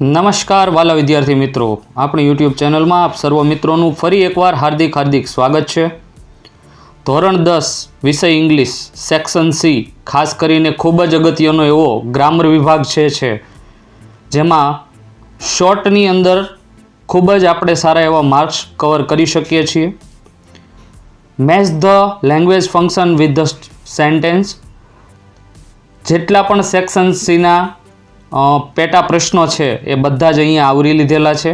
નમસ્કાર વાલા વિદ્યાર્થી મિત્રો, આપણી યુટ્યુબ ચેનલમાં આપ સર્વ મિત્રોનું ફરી એકવાર હાર્દિક સ્વાગત છે। ધોરણ 10 વિષય ઇંગ્લિશ સેક્શન સી ખાસ કરીને ખૂબ જ અગત્યનો એવો ગ્રામર વિભાગ છે જેમાં શોર્ટની અંદર ખૂબ જ આપણે સારા એવા માર્ક્સ કવર કરી શકીએ છીએ। Match the language function with the sentence, જેટલા પણ સેક્શન સીના પેટા પ્રશ્નો છે એ બધા જ અહીંયા આવરી લીધેલા છે।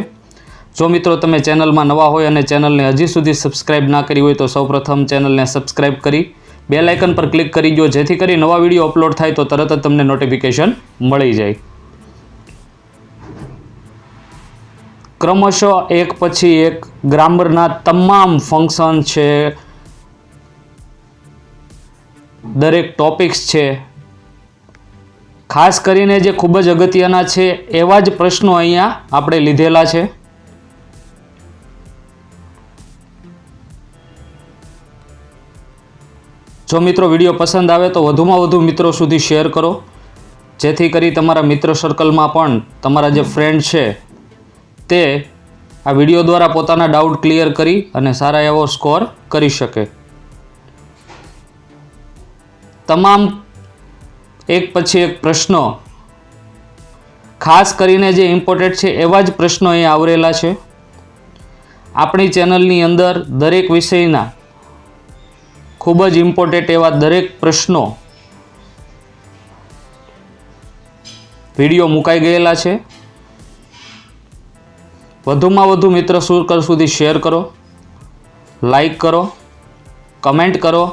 જો મિત્રો તમે ચેનલમાં નવા હોય અને ચેનલને હજી સુધી સબસ્ક્રાઇબ ના કરી હોય તો સૌપ્રથમ ચેનલને સબસ્ક્રાઇબ કરી બેલ આઇકન પર ક્લિક કરી દો, જેથી કરી નવા વિડીયો અપલોડ થાય તો તરત જ તમને નોટિફિકેશન મળી જાય। ક્રમશઃ એક પછી એક ગ્રામરના તમામ ફંક્શન છે, દરેક ટોપિક્સ છે, ખાસ કરીને જે ખૂબ જ અગત્યના છે એવા જ પ્રશ્નો અહીંયા આપણે લીધેલા છે। જો મિત્રો વિડીયો પસંદ આવે તો વધુમાં વધુ મિત્રો સુધી શેર કરો, જેથી કરી તમારા મિત્ર સર્કલમાં પણ તમારા જે ફ્રેન્ડ છે તે આ વિડીયો દ્વારા પોતાના ડાઉટ ક્લિયર કરી અને સારા એવો સ્કોર કરી શકે। તમામ એક પછી એક પ્રશ્નો, ખાસ કરીને જે ઇમ્પોર્ટન્ટ છે એવા જ પ્રશ્નો અહીં આવરેલા છે। આપણી ચેનલની અંદર દરેક વિષયના ખૂબ જ ઇમ્પોર્ટન્ટ એવા દરેક પ્રશ્નો વિડીયો મુકાઈ ગયેલા છે। વધુમાં વધુ મિત્ર સર્કલ સુધી શેર કરો, લાઈક કરો, કમેન્ટ કરો।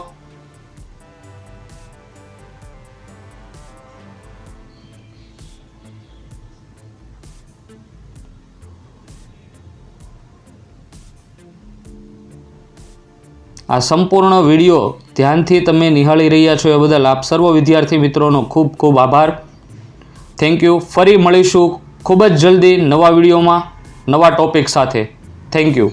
આ સંપૂર્ણ વિડીયો ધ્યાનથી તમે નિહાળી રહ્યા છો એ બદલ આપ સર્વ વિદ્યાર્થી મિત્રોનો ખૂબ ખૂબ આભાર। Thank you. ફરી મળીશું ખૂબ જ જલ્દી નવા વિડીયોમાં નવા ટોપિક સાથે। Thank you.